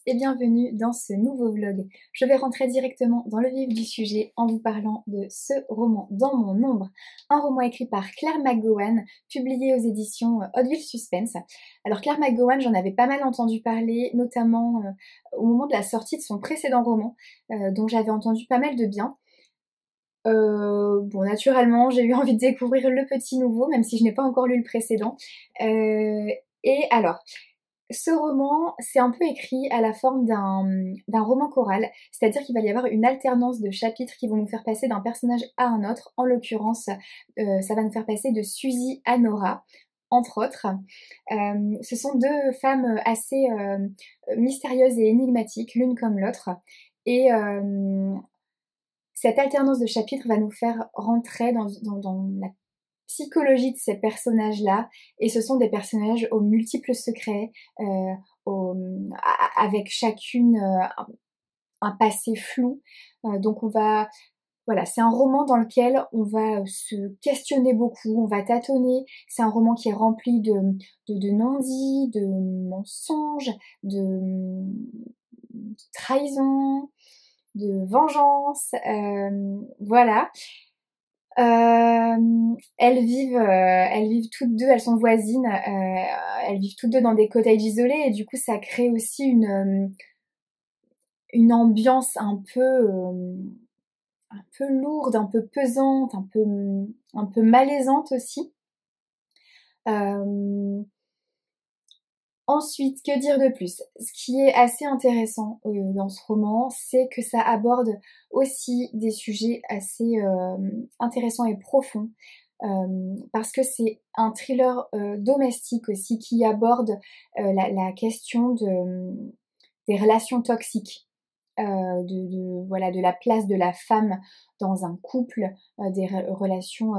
et bienvenue dans ce nouveau vlog. Je vais rentrer directement dans le vif du sujet en vous parlant de ce roman Dans mon ombre, un roman écrit par Claire McGowan, publié aux éditions Hauteville Suspense. Alors Claire McGowan, j'en avais pas mal entendu parler, notamment au moment de la sortie de son précédent roman, dont j'avais entendu pas mal de bien. Bon, naturellement, j'ai eu envie de découvrir le petit nouveau, même si je n'ai pas encore lu le précédent. Et alors, ce roman, c'est un peu écrit à la forme d'un roman choral, c'est-à-dire qu'il va y avoir une alternance de chapitres qui vont nous faire passer d'un personnage à un autre. En l'occurrence, ça va nous faire passer de Suzy à Nora, entre autres. Ce sont deux femmes assez mystérieuses et énigmatiques, l'une comme l'autre. Et cette alternance de chapitres va nous faire rentrer dans la psychologie de ces personnages-là, et ce sont des personnages aux multiples secrets, avec chacune un passé flou. Donc voilà, c'est un roman dans lequel on va se questionner beaucoup, on va tâtonner. C'est un roman qui est rempli de non-dits, de mensonges, de trahison, de vengeance, voilà. Elles vivent toutes deux, elles sont voisines, elles vivent toutes deux dans des cottages isolés, et du coup ça crée aussi une ambiance un peu lourde, un peu pesante, un peu malaisante aussi. Ensuite, que dire de plus? Ce qui est assez intéressant dans ce roman, c'est que ça aborde aussi des sujets assez intéressants et profonds, parce que c'est un thriller domestique aussi qui aborde la question des relations toxiques. Voilà, de la place de la femme dans un couple, des relations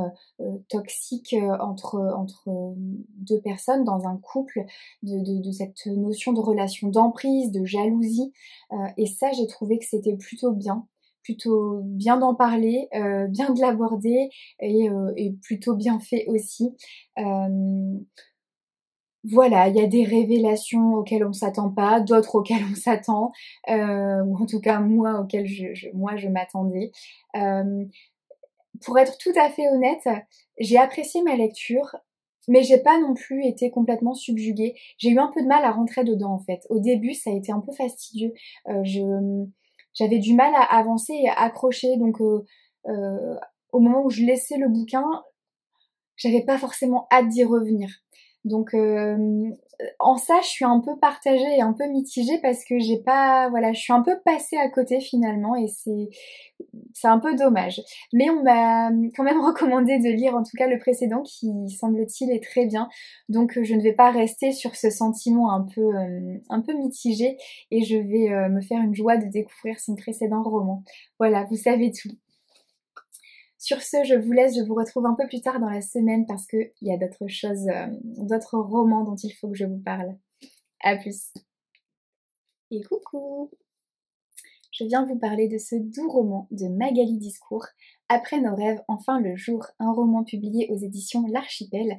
toxiques entre deux personnes dans un couple, de cette notion de relation d'emprise, de jalousie, et ça j'ai trouvé que c'était plutôt bien d'en parler, bien de l'aborder, et plutôt bien fait aussi. Voilà, il y a des révélations auxquelles on s'attend pas, d'autres auxquelles on s'attend, ou en tout cas moi auxquelles je m'attendais. Pour être tout à fait honnête, j'ai apprécié ma lecture, mais j'ai pas non plus été complètement subjuguée. J'ai eu un peu de mal à rentrer dedans en fait. Au début, ça a été un peu fastidieux. J'avais du mal à avancer et à accrocher, donc au moment où je laissais le bouquin, j'avais pas forcément hâte d'y revenir. Donc en ça, je suis un peu partagée et un peu mitigée parce que voilà, je suis un peu passée à côté finalement, et c'est un peu dommage. Mais on m'a quand même recommandé de lire en tout cas le précédent qui, semble-t-il, est très bien. Donc je ne vais pas rester sur ce sentiment un peu mitigé, et je vais me faire une joie de découvrir son précédent roman. Voilà, vous savez tout. Sur ce, je vous laisse, je vous retrouve un peu plus tard dans la semaine parce qu'il y a d'autres choses, d'autres romans dont il faut que je vous parle. A plus. Et coucou! Je viens vous parler de ce doux roman de Magali Discours, Après nos rêves, enfin le jour, un roman publié aux éditions L'Archipel.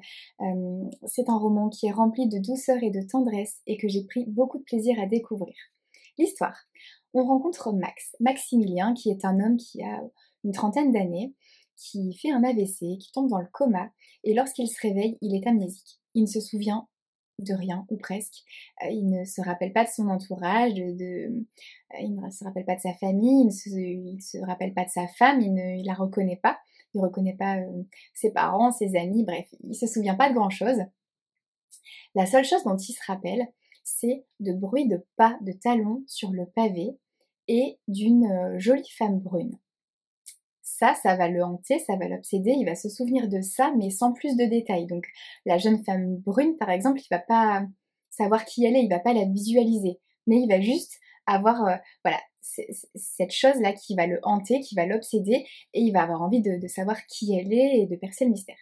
C'est un roman qui est rempli de douceur et de tendresse et que j'ai pris beaucoup de plaisir à découvrir. L'histoire. On rencontre Maximilien, qui est un homme qui a une trentaine d'années, qui fait un AVC, qui tombe dans le coma, et lorsqu'il se réveille, il est amnésique. Il ne se souvient de rien, ou presque. Il ne se rappelle pas de son entourage, il ne se rappelle pas de sa famille, il ne se rappelle pas de sa femme, il la reconnaît pas. Il reconnaît pas ses parents, ses amis, bref, il se souvient pas de grand chose. La seule chose dont il se rappelle, c'est de bruits de pas de talons sur le pavé et d'une jolie femme brune. Ça va le hanter, ça va l'obséder, il va se souvenir de ça, mais sans plus de détails. Donc la jeune femme brune, par exemple, il va pas savoir qui elle est, il va pas la visualiser, mais il va juste avoir voilà, cette chose-là qui va le hanter, qui va l'obséder, et il va avoir envie de savoir qui elle est et de percer le mystère.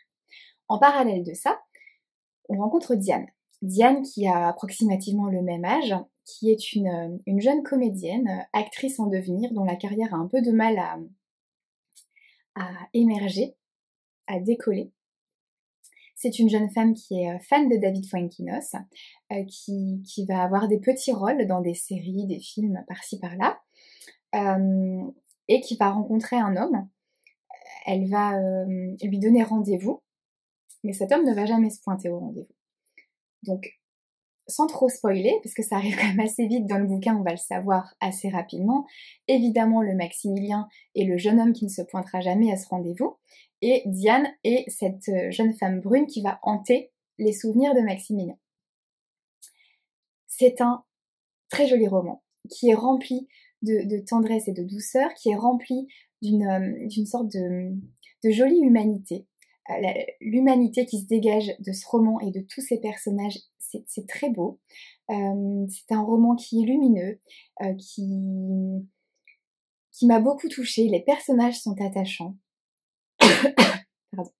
En parallèle de ça, on rencontre Diane. Diane qui a approximativement le même âge, qui est une jeune comédienne, actrice en devenir, dont la carrière a un peu de mal à émerger, à décoller. C'est une jeune femme qui est fan de David Fuenquinos, qui va avoir des petits rôles dans des séries, des films par-ci par-là, et qui va rencontrer un homme. Elle va lui donner rendez-vous, mais cet homme ne va jamais se pointer au rendez-vous. Donc, sans trop spoiler, parce que ça arrive quand même assez vite dans le bouquin, on va le savoir assez rapidement, évidemment le Maximilien est le jeune homme qui ne se pointera jamais à ce rendez-vous, et Diane est cette jeune femme brune qui va hanter les souvenirs de Maximilien. C'est un très joli roman, qui est rempli de tendresse et de douceur, qui est rempli d'une sorte de jolie humanité. L'humanité qui se dégage de ce roman et de tous ces personnages, c'est très beau. C'est un roman qui est lumineux, qui m'a beaucoup touchée. Les personnages sont attachants. Pardon.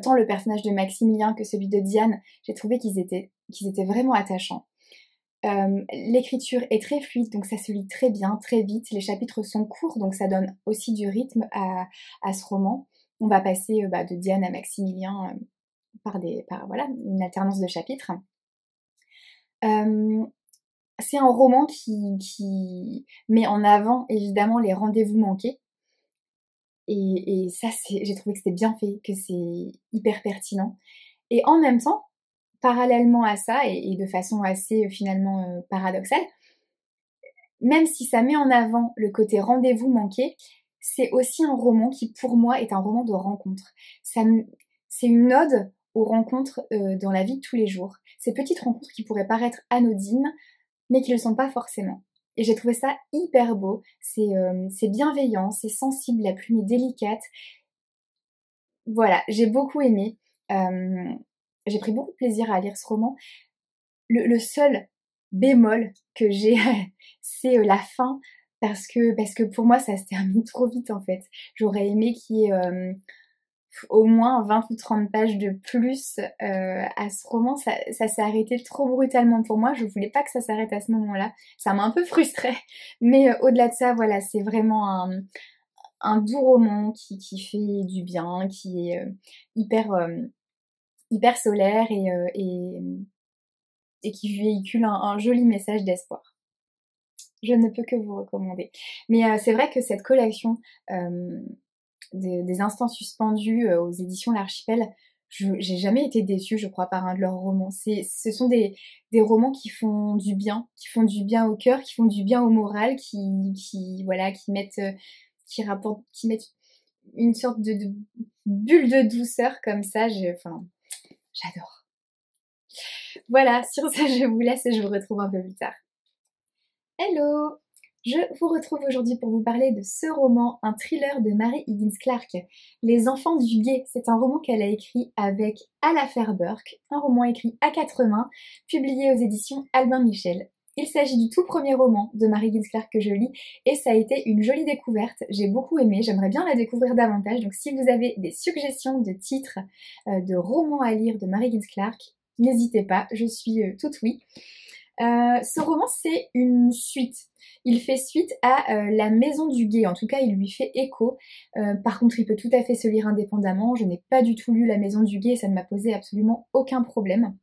Tant le personnage de Maximilien que celui de Diane, j'ai trouvé qu'ils étaient vraiment attachants. L'écriture est très fluide, donc ça se lit très bien, très vite. Les chapitres sont courts, donc ça donne aussi du rythme à ce roman. On va passer de Diane à Maximilien par voilà, une alternance de chapitres. C'est un roman qui met en avant évidemment les rendez-vous manqués. Et ça, j'ai trouvé que c'était bien fait, que c'est hyper pertinent. Et en même temps, parallèlement à ça, et de façon assez finalement paradoxale, même si ça met en avant le côté rendez-vous manqué, c'est aussi un roman qui, pour moi, est un roman de rencontre. C'est une ode aux rencontres dans la vie de tous les jours. Ces petites rencontres qui pourraient paraître anodines, mais qui ne le sont pas forcément. Et j'ai trouvé ça hyper beau. C'est bienveillant, c'est sensible, la plume est délicate. Voilà, j'ai beaucoup aimé. J'ai pris beaucoup de plaisir à lire ce roman. Le seul bémol que j'ai, c'est la fin, parce que pour moi, ça se termine trop vite en fait. J'aurais aimé qu'il y ait au moins 20 ou 30 pages de plus à ce roman. Ça s'est arrêté trop brutalement pour moi. Je voulais pas que ça s'arrête à ce moment-là. Ça m'a un peu frustrée. Mais au-delà de ça, voilà, c'est vraiment un doux roman qui fait du bien, qui est hyper solaire et qui véhicule un joli message d'espoir. Je ne peux que vous recommander. Mais c'est vrai que cette collection des instants suspendus aux éditions L'Archipel, j'ai jamais été déçue, je crois, par un de leurs romans. Ce sont des romans qui font du bien au cœur, qui font du bien au moral, qui mettent, qui mettent une sorte de bulle de douceur comme ça. J'adore. Voilà, sur ça, je vous laisse et je vous retrouve un peu plus tard. Hello! Je vous retrouve aujourd'hui pour vous parler de ce roman, un thriller de Mary Higgins Clark, Les Enfants du Guet. C'est un roman qu'elle a écrit avec Alastair Burke, un roman écrit à 4 mains, publié aux éditions Albin Michel. Il s'agit du tout premier roman de Mary Higgins Clark que je lis et ça a été une jolie découverte. J'ai beaucoup aimé, j'aimerais bien la découvrir davantage. Donc si vous avez des suggestions de titres de romans à lire de Mary Higgins Clark, n'hésitez pas, je suis toute oui. Ce roman, c'est une suite. Il fait suite à La Maison du Guet, en tout cas il lui fait écho. Par contre, il peut tout à fait se lire indépendamment. Je n'ai pas du tout lu La Maison du Guet et ça ne m'a posé absolument aucun problème.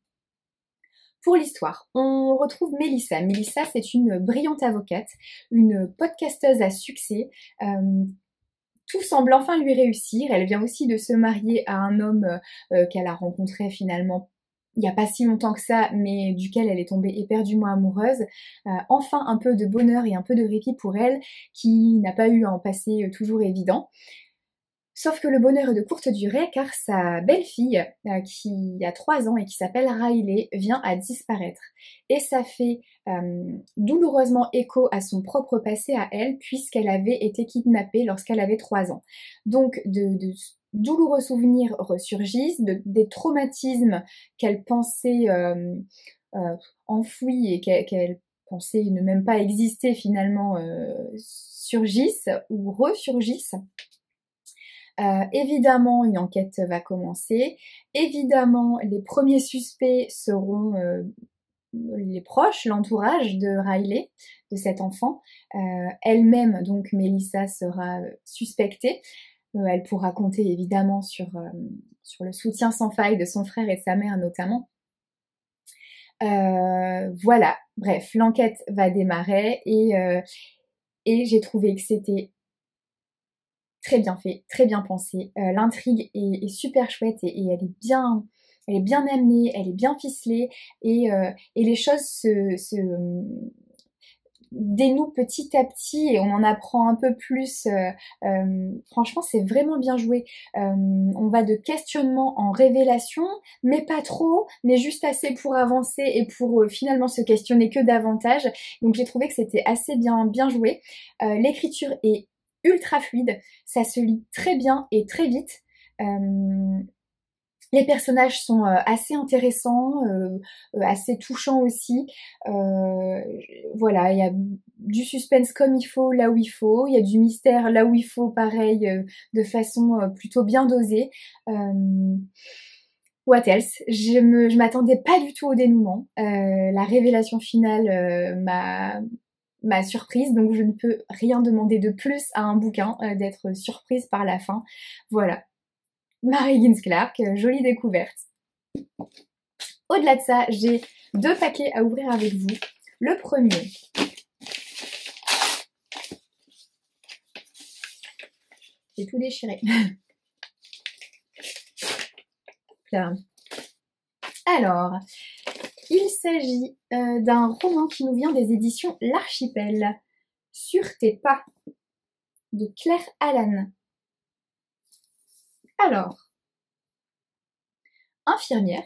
Pour l'histoire, on retrouve Mélissa. Mélissa, c'est une brillante avocate, une podcasteuse à succès. Tout semble enfin lui réussir. Elle vient aussi de se marier à un homme qu'elle a rencontré finalement il n'y a pas si longtemps que ça, mais duquel elle est tombée éperdument amoureuse. Enfin un peu de bonheur et un peu de répit pour elle, qui n'a pas eu un passé toujours évident. Sauf que le bonheur est de courte durée, car sa belle-fille, qui a 3 ans et qui s'appelle Riley, vient à disparaître. Et ça fait douloureusement écho à son propre passé à elle, puisqu'elle avait été kidnappée lorsqu'elle avait 3 ans. Donc de douloureux souvenirs ressurgissent, des traumatismes qu'elle pensait enfouis et qu'elle pensait ne même pas exister finalement surgissent ou ressurgissent. Évidemment, une enquête va commencer. Évidemment, les premiers suspects seront les proches, l'entourage de Riley, de cet enfant. Elle-même, donc Mélissa, sera suspectée. Elle pourra compter évidemment sur le soutien sans faille de son frère et de sa mère notamment. Voilà, bref, l'enquête va démarrer et j'ai trouvé que c'était très bien fait, très bien pensé. L'intrigue est super chouette et elle est bien amenée, elle est bien ficelée et les choses se dénouent petit à petit et on en apprend un peu plus. Franchement, c'est vraiment bien joué. On va de questionnement en révélation, mais pas trop, mais juste assez pour avancer et pour finalement se questionner que davantage. Donc j'ai trouvé que c'était assez bien joué. L'écriture est ultra fluide, ça se lit très bien et très vite. Les personnages sont assez intéressants, assez touchants aussi. Voilà, il y a du suspense comme il faut, là où il faut. Il y a du mystère là où il faut, pareil, de façon plutôt bien dosée. What else? Je m'attendais pas du tout au dénouement. La révélation finale m'a surprise, donc je ne peux rien demander de plus à un bouquin d'être surprise par la fin. Voilà. Mary Higgins Clark, jolie découverte. Au-delà de ça, j'ai 2 paquets à ouvrir avec vous. Le premier, j'ai tout déchiré. Là. Alors, il s'agit d'un roman qui nous vient des éditions L'Archipel. Sur tes pas, de Claire Allan. Alors, infirmière,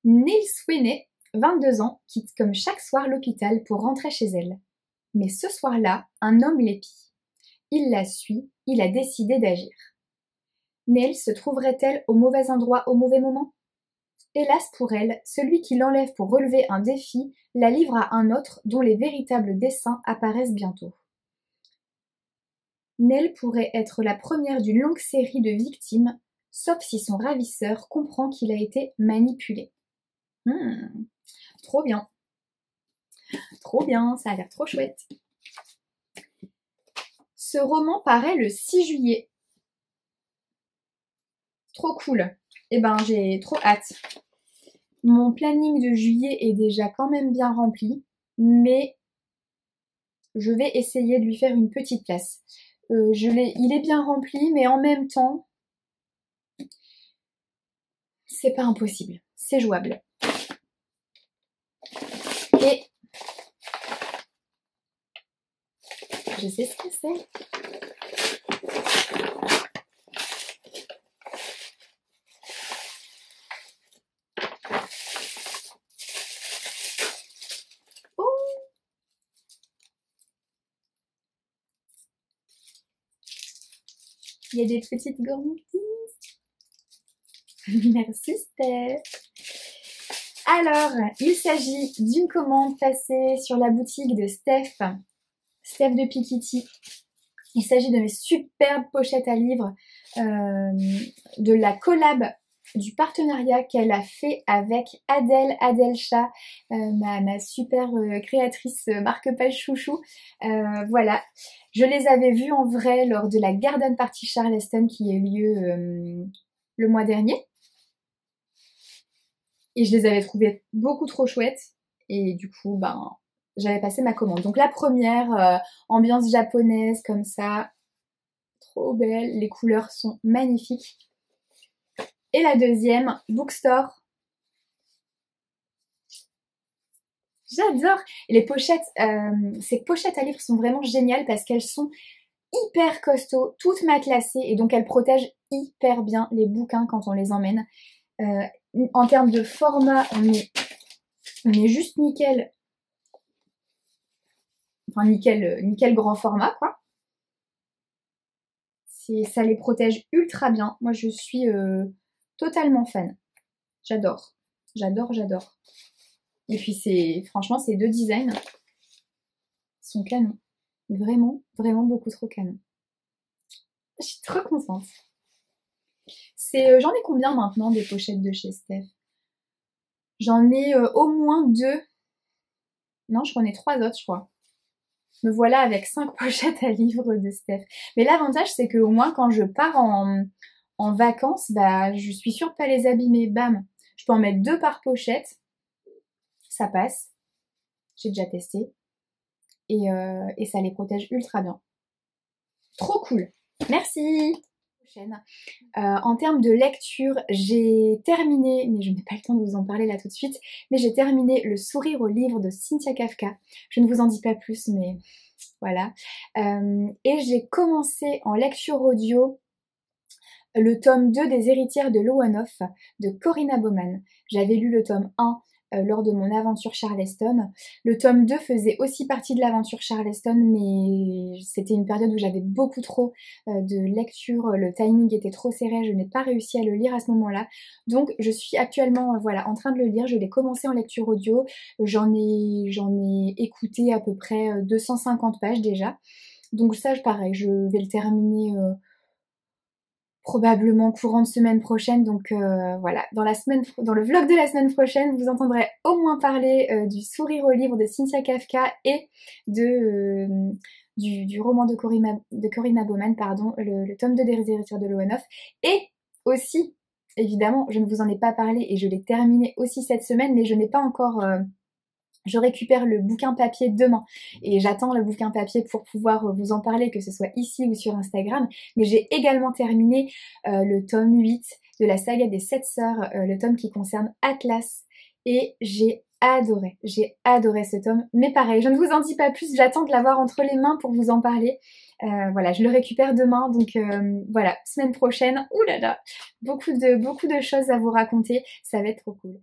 Neil Sweeney, 22 ans, quitte comme chaque soir l'hôpital pour rentrer chez elle. Mais ce soir-là, un homme l'épie. Il la suit, il a décidé d'agir. Neil se trouverait-elle au mauvais endroit au mauvais moment? Hélas pour elle, celui qui l'enlève pour relever un défi la livre à un autre dont les véritables desseins apparaissent bientôt. Nell pourrait être la première d'une longue série de victimes, sauf si son ravisseur comprend qu'il a été manipulé. Trop bien. Trop bien, ça a l'air trop chouette. Ce roman paraît le 6 juillet. Trop cool. Eh ben, j'ai trop hâte. Mon planning de juillet est déjà quand même bien rempli, mais je vais essayer de lui faire une petite place. Il est bien rempli, mais en même temps, c'est pas impossible, c'est jouable. Et je sais ce que c'est. Il y a des petites gourmandises. Merci Steph. Alors, il s'agit d'une commande passée sur la boutique de Steph de Pikitty. Il s'agit de mes superbes pochettes à livres, de la collab, du partenariat qu'elle a fait avec Adèle Chat, ma super créatrice marque-page chouchou. Voilà, je les avais vues en vrai lors de la Garden Party Charleston qui a eu lieu le mois dernier. Et je les avais trouvées beaucoup trop chouettes. Et du coup, j'avais passé ma commande. Donc la première, ambiance japonaise comme ça, trop belle. Les couleurs sont magnifiques. Et la deuxième, Bookstore. J'adore. Les pochettes, ces pochettes à livres sont vraiment géniales parce qu'elles sont hyper costauds, toutes matelassées et donc elles protègent hyper bien les bouquins quand on les emmène. En termes de format, on est juste nickel. Enfin, nickel grand format, quoi. Ça les protège ultra bien. Moi, je suis totalement fan. J'adore. J'adore. Et puis, franchement, ces 2 designs sont canons. Vraiment beaucoup trop canons. Je suis trop contente. J'en ai combien maintenant des pochettes de chez Steph? J'en ai au moins 2. Non, j'en ai 3 autres, je crois. me voilà avec 5 pochettes à livres de Steph. Mais l'avantage, c'est qu'au moins quand je pars en vacances, bah je suis sûre de pas les abîmer. Bam, je peux en mettre 2 par pochette, ça passe. J'ai déjà testé et ça les protège ultra bien. Trop cool. Merci. En termes de lecture, j'ai terminé, mais je n'ai pas le temps de vous en parler là tout de suite, mais j'ai terminé Le sourire au livre de Cynthia Kafka. Je ne vous en dis pas plus, mais voilà. Et j'ai commencé en lecture audio le tome 2 des Héritières de Lowelof de Corinna Baumann. J'avais lu le tome 1 lors de mon aventure Charleston. Le tome 2 faisait aussi partie de l'aventure Charleston, mais c'était une période où j'avais beaucoup trop de lecture, le timing était trop serré, je n'ai pas réussi à le lire à ce moment-là. Donc je suis actuellement voilà, en train de le lire, je l'ai commencé en lecture audio, j'en ai écouté à peu près 250 pages déjà. Donc ça, pareil, je vais le terminer probablement courant de semaine prochaine, donc voilà, dans le vlog de la semaine prochaine, vous entendrez au moins parler du sourire au livre de Cynthia Kafka et du roman de Corinna Baumann, pardon, le tome 2 des Héritières de Lowelof, et aussi, évidemment, je ne vous en ai pas parlé et je l'ai terminé aussi cette semaine, mais je n'ai pas encore je récupère le bouquin papier demain et j'attends le bouquin papier pour pouvoir vous en parler, que ce soit ici ou sur Instagram. Mais j'ai également terminé le tome 8 de la saga des 7 sœurs, le tome qui concerne Atlas. Et j'ai adoré ce tome. Mais pareil, je ne vous en dis pas plus, j'attends de l'avoir entre les mains pour vous en parler. Voilà, je le récupère demain, donc voilà, semaine prochaine, oulala, beaucoup de choses à vous raconter, ça va être trop cool.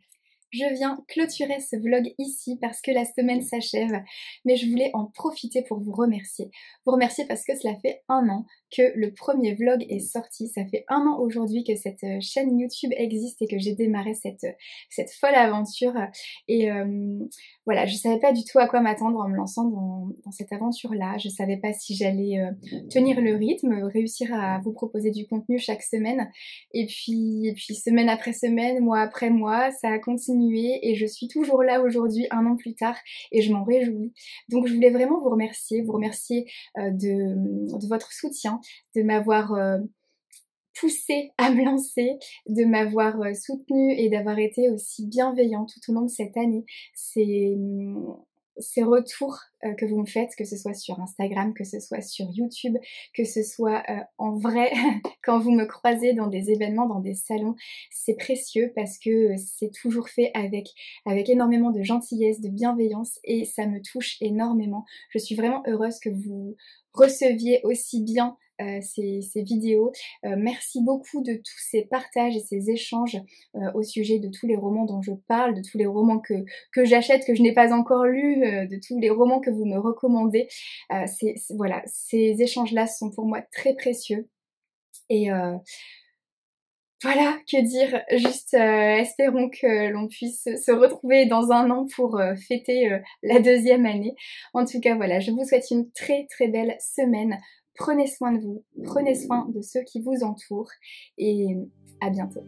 Je viens clôturer ce vlog ici parce que la semaine s'achève, mais je voulais en profiter pour vous remercier. Vous remercier parce que cela fait 1 an que le premier vlog est sorti. Ça fait 1 an aujourd'hui que cette chaîne YouTube existe et que j'ai démarré cette folle aventure. Et voilà, je savais pas du tout à quoi m'attendre en me lançant dans cette aventure-là. Je savais pas si j'allais tenir le rythme, réussir à vous proposer du contenu chaque semaine. Et puis semaine après semaine, mois après mois, ça a continué et je suis toujours là aujourd'hui, 1 an plus tard, et je m'en réjouis. Donc je voulais vraiment vous remercier de votre soutien, de m'avoir poussé à me lancer, de m'avoir soutenue et d'avoir été aussi bienveillant tout au long de cette année. Ces retours que vous me faites, que ce soit sur Instagram, que ce soit sur YouTube, que ce soit en vrai quand vous me croisez dans des événements, dans des salons, c'est précieux parce que c'est toujours fait avec énormément de gentillesse, de bienveillance et ça me touche énormément. Je suis vraiment heureuse que vous receviez aussi bien ces vidéos. Merci beaucoup de tous ces partages et ces échanges au sujet de tous les romans dont je parle, de tous les romans que j'achète, que je n'ai pas encore lus, de tous les romans que vous me recommandez. Voilà, ces échanges-là sont pour moi très précieux. Et voilà, que dire, juste espérons que l'on puisse se retrouver dans 1 an pour fêter la 2e année. En tout cas, voilà, je vous souhaite une très très belle semaine. Prenez soin de vous, prenez soin de ceux qui vous entourent et à bientôt.